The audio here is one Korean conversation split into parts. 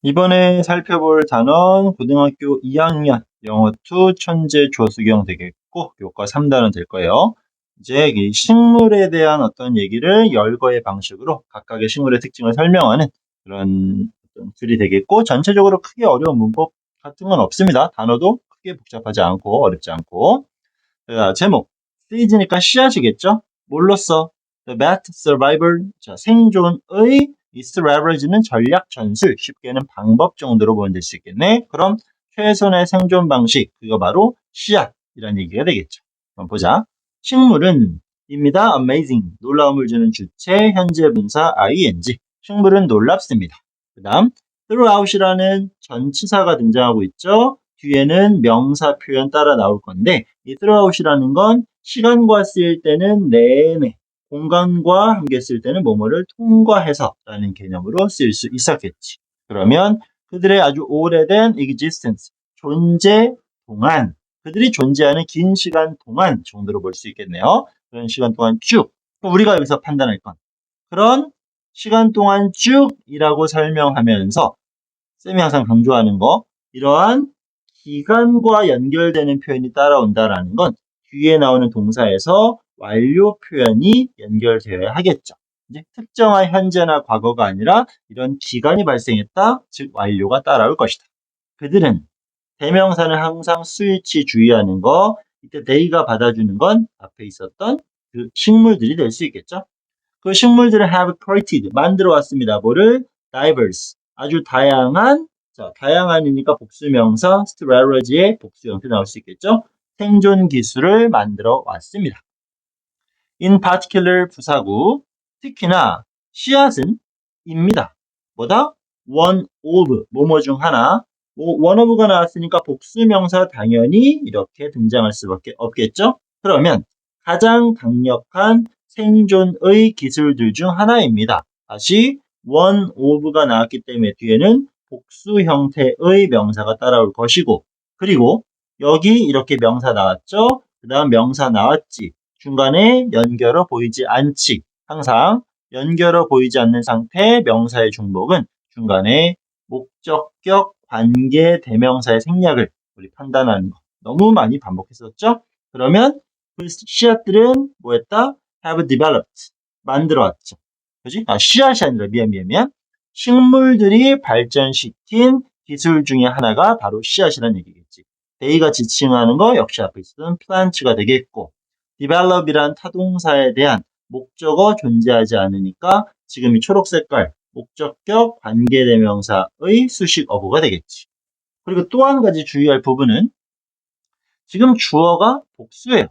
이번에 살펴볼 단어는 고등학교 2학년 영어2 천재 조수경 되겠고 교과 3단원 될 거예요. 이제 이 식물에 대한 어떤 얘기를 열거의 방식으로 각각의 식물의 특징을 설명하는 그런 어떤 글이 되겠고 전체적으로 크게 어려운 문법 같은 건 없습니다. 단어도 크게 복잡하지 않고 어렵지 않고. 자, 제목 시즈니까 씨앗이겠죠? 뭘로써? The best survivor. 자, 생존의 이 strategy는 전략 전술, 쉽게는 방법 정도로 보면 될 수 있겠네. 그럼 최선의 생존 방식, 그거 바로 씨앗이라는 얘기가 되겠죠. 한번 보자. 식물은 입니다. amazing, 놀라움을 주는 주체, 현재 분사 ing. 식물은 놀랍습니다. 그 다음 throughout이라는 전치사가 등장하고 있죠. 뒤에는 명사 표현 따라 나올 건데 이 throughout이라는 건 시간과 쓰일 때는 내내, 공간과 함께 쓸 때는 뭐뭐를 통과해서 라는 개념으로 쓸 수 있었겠지. 그러면 그들의 아주 오래된 existence, 존재 동안, 그들이 존재하는 긴 시간 동안 정도로 볼 수 있겠네요. 그런 시간 동안 쭉. 그럼 우리가 여기서 판단할 건 그런 시간 동안 쭉이라고 설명하면서 쌤이 항상 강조하는 거, 이러한 기간과 연결되는 표현이 따라온다라는 건 뒤에 나오는 동사에서 완료 표현이 연결되어야 하겠죠. 이제 특정한 현재나 과거가 아니라 이런 기간이 발생했다, 즉 완료가 따라올 것이다. 그들은 대명사는 항상 수일치 주의하는 거, 이때 they가 받아주는 건 앞에 있었던 그 식물들이 될 수 있겠죠. 그 식물들을 have created, 만들어 왔습니다. 뭐를? diverse, 아주 다양한, 자, 다양한이니까 복수명사, strategy의 복수 형태 나올 수 있겠죠? 생존 기술을 만들어 왔습니다. in particular 부사구, 특히나 씨앗은 입니다. 뭐다? one of, 뭐뭐 중 하나. one of가 나왔으니까 복수명사 당연히 이렇게 등장할 수밖에 없겠죠? 그러면 가장 강력한 생존의 기술들 중 하나입니다. 다시 one of가 나왔기 때문에 뒤에는 복수 형태의 명사가 따라올 것이고, 그리고 여기 이렇게 명사 나왔죠? 그 다음 명사 나왔지. 중간에 연결어 보이지 않지. 항상 연결어 보이지 않는 상태 명사의 중복은 중간에 목적격, 관계, 대명사의 생략을 우리 판단하는 거 너무 많이 반복했었죠? 그러면 그 씨앗들은 뭐했다? have developed, 만들어왔죠. 그지? 씨앗이 아니라 미안. 식물들이 발전시킨 기술 중에 하나가 바로 씨앗이라는 얘기겠지. 데이가 지칭하는 거 역시 앞에 있었던 plant가 되겠고, develop이란 타동사에 대한 목적어 존재하지 않으니까 지금 이 초록 색깔 목적격 관계대명사의 수식 어구가 되겠지. 그리고 또 한 가지 주의할 부분은 지금 주어가 복수예요.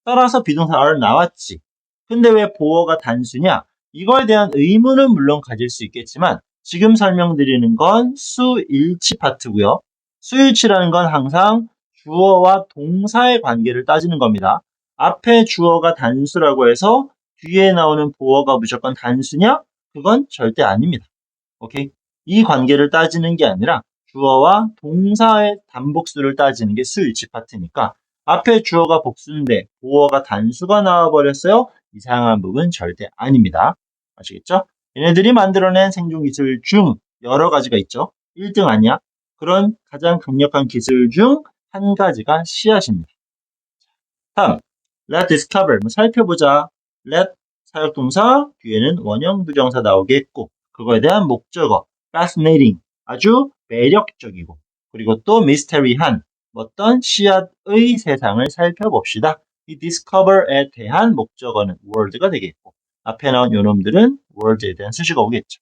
따라서 비동사 are 나왔지. 근데 왜 보어가 단수냐? 이거에 대한 의문은 물론 가질 수 있겠지만 지금 설명드리는 건 수일치 파트고요. 수일치라는 건 항상 주어와 동사의 관계를 따지는 겁니다. 앞에 주어가 단수라고 해서 뒤에 나오는 보어가 무조건 단수냐? 그건 절대 아닙니다. 오케이? 이 관계를 따지는 게 아니라 주어와 동사의 단복수를 따지는 게 수일치 파트니까 앞에 주어가 복수인데 보어가 단수가 나와버렸어요? 이상한 부분 절대 아닙니다. 아시겠죠? 얘네들이 만들어낸 생존 기술 중 여러 가지가 있죠. 1등 아니야? 그런 가장 강력한 기술 중 한 가지가 씨앗입니다. 다음, let discover, 살펴보자. let 사역동사, 뒤에는 원형 부정사 나오겠고 그거에 대한 목적어, fascinating, 아주 매력적이고 그리고 또 mystery한 어떤 씨앗의 세상을 살펴봅시다. 이 discover에 대한 목적어는 word가 되겠고 앞에 나온 요놈들은 word에 대한 수식어 오겠죠.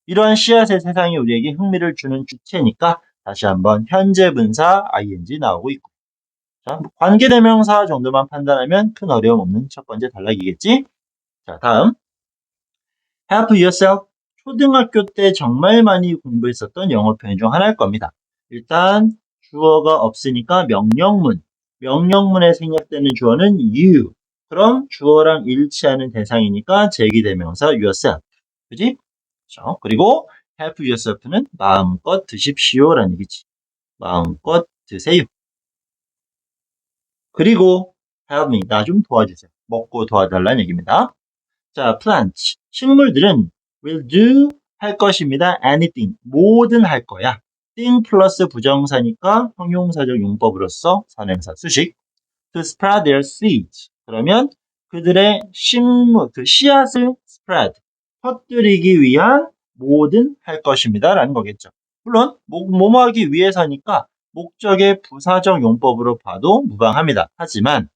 이러한 씨앗의 세상이 우리에게 흥미를 주는 주체니까 다시 한번 현재 분사 ing 나오고 있고, 자, 관계대명사 정도만 판단하면 큰 어려움 없는 첫 번째 단락이겠지. 자, 다음 help yourself, 초등학교 때 정말 많이 공부했었던 영어 표현 중 하나일 겁니다. 일단 주어가 없으니까 명령문, 명령문에 생략되는 주어는 you. 그럼 주어랑 일치하는 대상이니까 제기대명사 yourself. 그지? 그리고 help yourself는 마음껏 드십시오라는 얘기지. 마음껏 드세요. 그리고 help me, 나 좀 도와주세요. 먹고 도와달라는 얘기입니다. 자, plants, 식물들은 will do 할 것입니다. anything. 뭐든 할 거야. thing 플러스 부정사니까 형용사적 용법으로서 선행사 수식. to spread their seeds. 그러면 그들의 식물, 그 씨앗을 spread, 퍼뜨리기 위한 뭐든 할 것입니다. 라는 거겠죠. 물론, 뭐뭐하기 위해서니까 목적의 부사적 용법으로 봐도 무방합니다. 하지만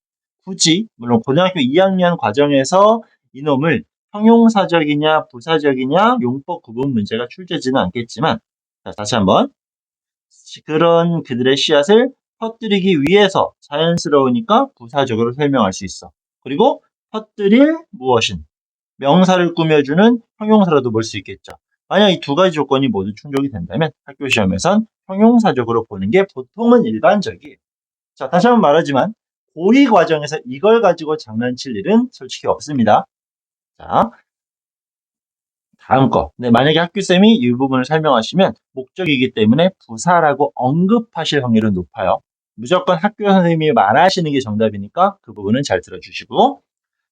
굳이, 물론 고등학교 2학년 과정에서 이놈을 형용사적이냐 부사적이냐 용법 구분 문제가 출제지는 않겠지만, 자, 다시 한번 그런 그들의 씨앗을 퍼뜨리기 위해서 자연스러우니까 부사적으로 설명할 수 있어. 그리고 퍼뜨릴 무엇인 명사를 꾸며주는 형용사라도 볼 수 있겠죠. 만약 이 두 가지 조건이 모두 충족이 된다면 학교 시험에선 형용사적으로 보는 게 보통은 일반적이에요. 자, 다시 한번 말하지만 고2 과정에서 이걸 가지고 장난칠 일은 솔직히 없습니다. 자, 다음 거. 네, 만약에 학교쌤이 이 부분을 설명하시면 목적이기 때문에 부사라고 언급하실 확률은 높아요. 무조건 학교 선생님이 말하시는 게 정답이니까 그 부분은 잘 들어주시고.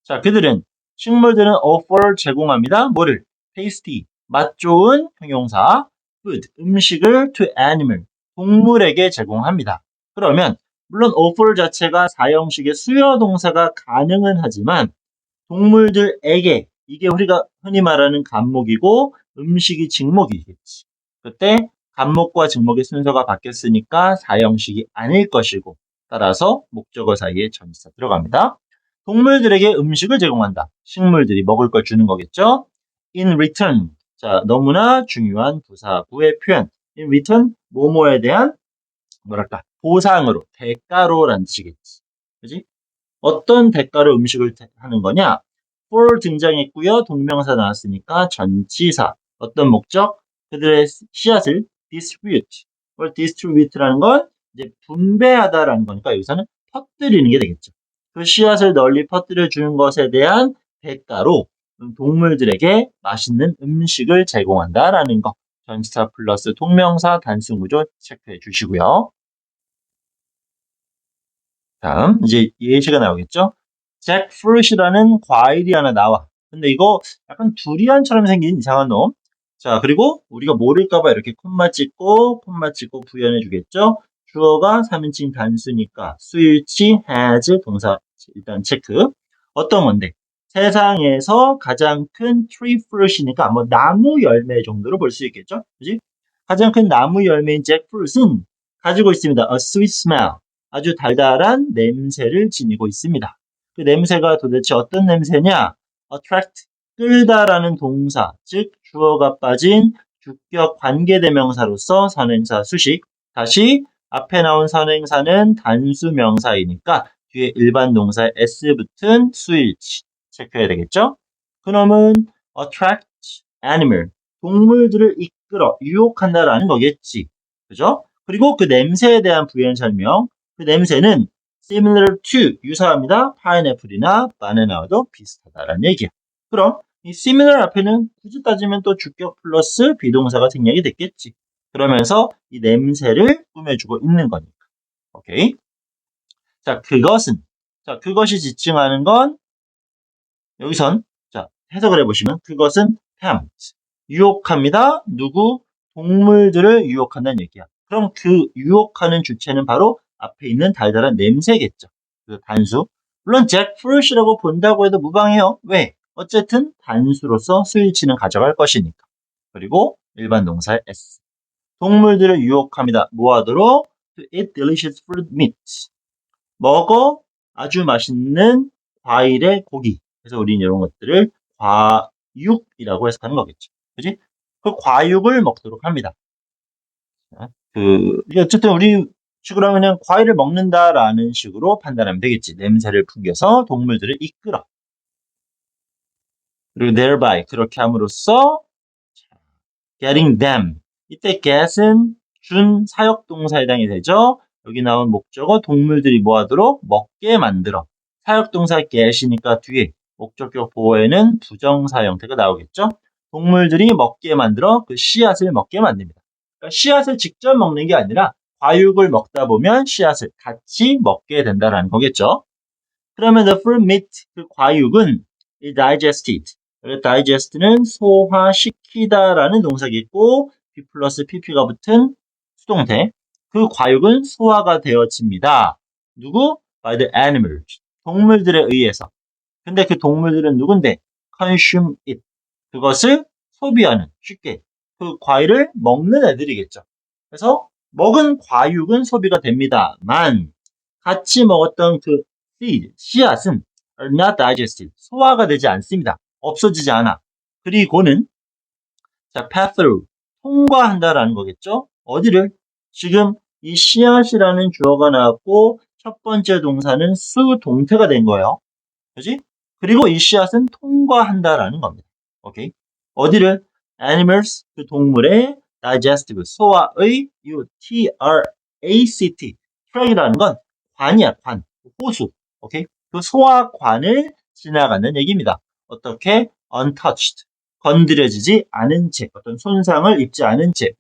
자, 그들은 식물들은 offer 제공합니다. 뭐를? tasty, 맛 좋은 형용사, food, 음식을 to animal, 동물에게 제공합니다. 그러면 물론 offer 자체가 사형식의 수요 동사가 가능은 하지만 동물들에게 이게 우리가 흔히 말하는 간목이고 음식이 직목이겠지. 그때 간목과 직목의 순서가 바뀌었으니까 사형식이 아닐 것이고 따라서 목적어 사이에 전치사 들어갑니다. 동물들에게 음식을 제공한다. 식물들이 먹을 걸 주는 거겠죠. In return. 자, 너무나 중요한 부사구의 표현. In return, 뭐뭐에 대한 뭐랄까 보상으로, 대가로라는 뜻이겠지. 그지? 어떤 대가로 음식을 하는 거냐? for 등장했고요. 동명사 나왔으니까 전치사. 어떤 목적? 그들의 씨앗을 distribute. distribute라는 건 이제 분배하다라는 거니까 여기서는 퍼뜨리는 게 되겠죠. 그 씨앗을 널리 퍼뜨려 주는 것에 대한 대가로 동물들에게 맛있는 음식을 제공한다라는 거. 전치사 플러스 동명사 단수 구조 체크해 주시고요. 다음 이제 예시가 나오겠죠. 잭프루트라는 과일이 하나 나와. 근데 이거 약간 두리안처럼 생긴 이상한 놈. 자, 그리고 우리가 모를까봐 이렇게 콤마 찍고 부연해 주겠죠. 주어가 3인칭 단수니까 수일치 has 동사 일단 체크. 어떤 건데? 세상에서 가장 큰 tree fruit이니까 뭐 나무 열매 정도로 볼 수 있겠죠. 그지? 가장 큰 나무 열매인 잭프루트는 가지고 있습니다. a sweet smell. 아주 달달한 냄새를 지니고 있습니다. 그 냄새가 도대체 어떤 냄새냐? attract, 끌다라는 동사, 즉 주어가 빠진 주격 관계대명사로서 선행사 수식. 다시 앞에 나온 선행사는 단수명사이니까 뒤에 일반 동사에 s 붙은 수일치 체크해야 되겠죠? 그놈은 attract animal, 동물들을 이끌어 유혹한다라는 거겠지. 그죠? 그리고 그 냄새에 대한 부연 설명. 그 냄새는 similar to, 유사합니다. 파인애플이나 바나나와도 비슷하다라는 얘기야. 그럼 이 similar 앞에는 굳이 따지면 또 주격 플러스 비동사가 생략이 됐겠지. 그러면서 이 냄새를 꾸며주고 있는 거니까. 오케이. 자, 그것이 지칭하는 건 여기선 자, 해석을 해보시면 그것은 tempt, 유혹합니다. 누구? 동물들을 유혹한다는 얘기야. 그럼 그 유혹하는 주체는 바로 앞에 있는 달달한 냄새겠죠. 그 단수. 물론 잭프루트라고 본다고 해도 무방해요. 왜? 어쨌든 단수로서 수일치는 가져갈 것이니까. 그리고 일반 동사의 s. 동물들을 유혹합니다. 뭐하도록? To eat delicious fruit meat. 먹어 아주 맛있는 과일의 고기. 그래서 우리는 이런 것들을 과육이라고 해석하는 거겠죠. 그지? 그 과육을 먹도록 합니다. 어쨌든 우리 식으로 그냥 과일을 먹는다라는 식으로 판단하면 되겠지. 냄새를 풍겨서 동물들을 이끌어. 그리고 thereby 그렇게 함으로써 getting them. 이때 get은 준 사역동사에 해당이 되죠. 여기 나온 목적어 동물들이 뭐하도록? 먹게 만들어. 사역동사 get이니까 뒤에 목적격 보호에는 부정사 형태가 나오겠죠. 동물들이 먹게 만들어 그 씨앗을 먹게 만듭니다. 그러니까 씨앗을 직접 먹는 게 아니라 과육을 먹다 보면 씨앗을 같이 먹게 된다는 거겠죠. 그러면 the fruit meat, 그 과육은 digested. digest는 소화시키다라는 동사겠고 B 플러스 pp가 붙은 수동태. 그 과육은 소화가 되어집니다. 누구? By the animals. 동물들에 의해서. 근데 그 동물들은 누군데? Consume it. 그것을 소비하는, 쉽게. 그 과일을 먹는 애들이겠죠. 그래서 먹은 과육은 소비가 됩니다만 같이 먹었던 그 seed, 씨앗은 are not digested. 소화가 되지 않습니다. 없어지지 않아. 그리고는 자, pass through. 통과한다라는 거겠죠? 어디를? 지금 이 씨앗이라는 주어가 나왔고 첫 번째 동사는 수동태가 된 거예요. 그지? 그리고 이 씨앗은 통과한다라는 겁니다. 오케이? 어디를? animals, 그 동물의 digestive, 소화의 tract, tract이라는 건 관이야, 관, 호수. 오케이? 그 소화관을 지나가는 얘기입니다. 어떻게? untouched, 건드려지지 않은 채, 어떤 손상을 입지 않은 채,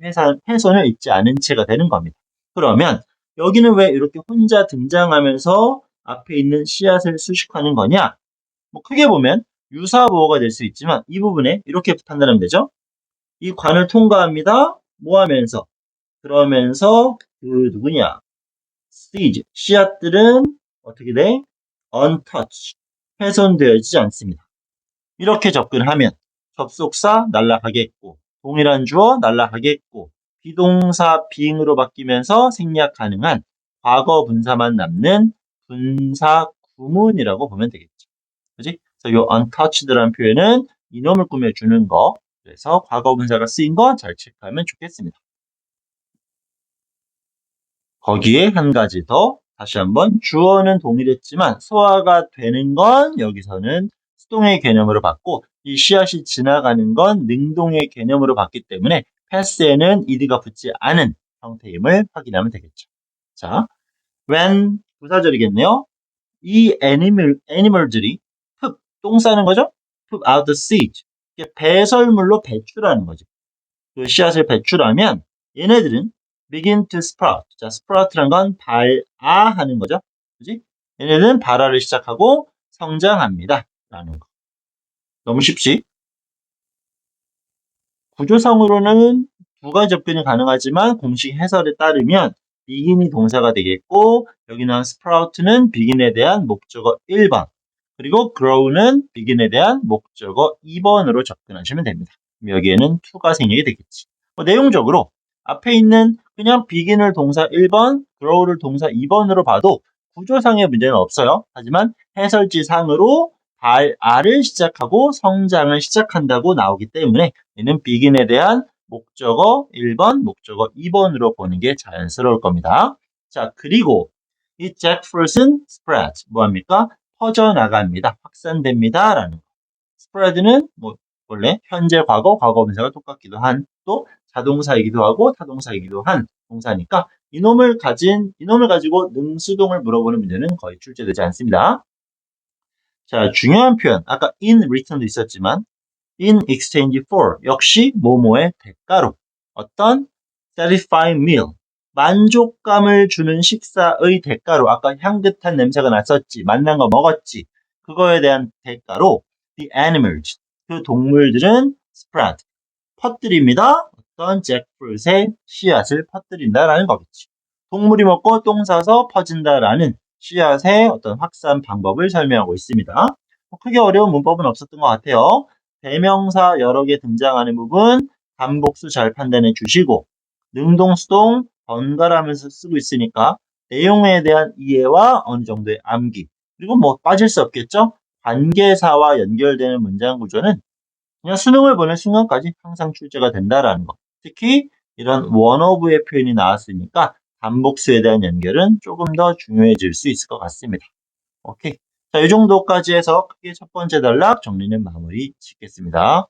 훼손을 입지 않은 채가 되는 겁니다. 그러면 여기는 왜 이렇게 혼자 등장하면서 앞에 있는 씨앗을 수식하는 거냐? 뭐 크게 보면 유사보어가 될 수 있지만 이 부분에 이렇게 판단하면 되죠. 이 관을 통과합니다. 뭐 하면서? 그러면서 그 누구냐? seed, 씨앗들은 어떻게 돼? untouched, 훼손되어지지 않습니다. 이렇게 접근하면 접속사 날라가겠고 동일한 주어 날라가겠고 비동사 being으로 바뀌면서 생략 가능한 과거 분사만 남는 분사 구문이라고 보면 되겠죠. 그지? 그래서 이 untouched라는 표현은 이놈을 꾸며주는 거. 그래서 과거 분사가 쓰인 거 잘 체크하면 좋겠습니다. 거기에 한 가지 더 다시 한번 주어는 동일했지만 소화가 되는 건 여기서는 수동의 개념으로 봤고 이 씨앗이 지나가는 건 능동의 개념으로 봤기 때문에 pass에는 ed가 붙지 않은 형태임을 확인하면 되겠죠. 자, when 부사절이겠네요. 이 애니멀들이 똥 싸는 거죠? poop out the seed. 배설물로 배출하는 거죠. 그 씨앗을 배출하면 얘네들은 begin to sprout. 자, sprout란 건 발아하는 거죠. 그지? 얘네들은 발아를 시작하고 성장합니다. 라는 거. 너무 쉽지? 구조상으로는 두 가지 접근이 가능하지만 공식 해설에 따르면 begin이 동사가 되겠고 여기는 sprout는 begin에 대한 목적어 1번 그리고 grow는 begin에 대한 목적어 2번으로 접근하시면 됩니다. 여기에는 to가 생략이 되겠지. 내용적으로 앞에 있는 그냥 begin을 동사 1번, grow를 동사 2번으로 봐도 구조상의 문제는 없어요. 하지만 해설지상으로 발아를 시작하고 성장을 시작한다고 나오기 때문에 얘는 begin에 대한 목적어 1번, 목적어 2번으로 보는 게 자연스러울 겁니다. 자, 그리고 이 jackfruit은 spread, 뭐합니까? 퍼져나갑니다. 확산됩니다. 라는 거. spread는 원래 현재 과거, 과거 분사가 똑같기도 한 또 자동사이기도 하고 타동사이기도 한 동사니까 이놈을 가지고 능수동을 물어보는 문제는 거의 출제되지 않습니다. 자, 중요한 표현. 아까 in return도 있었지만 in exchange for 역시 뭐뭐의 대가로 어떤 satisfying meal 만족감을 주는 식사의 대가로 아까 향긋한 냄새가 났었지 맛난 거 먹었지 그거에 대한 대가로 the animals 그 동물들은 spread 퍼뜨립니다. 어떤 잭프루트의 씨앗을 퍼뜨린다라는 거겠지. 동물이 먹고 똥 싸서 퍼진다라는 씨앗의 어떤 확산 방법을 설명하고 있습니다. 크게 어려운 문법은 없었던 것 같아요. 대명사 여러 개 등장하는 부분 반복수 잘 판단해 주시고 능동수동 번갈아가면서 쓰고 있으니까 내용에 대한 이해와 어느 정도의 암기 그리고 빠질 수 없겠죠? 관계사와 연결되는 문장 구조는 그냥 수능을 보는 순간까지 항상 출제가 된다라는 거. 특히 이런 원어브의 표현이 나왔으니까 반복수에 대한 연결은 조금 더 중요해질 수 있을 것 같습니다. 오케이. 자, 이 정도까지 해서 크게 첫 번째 단락 정리는 마무리 짓겠습니다.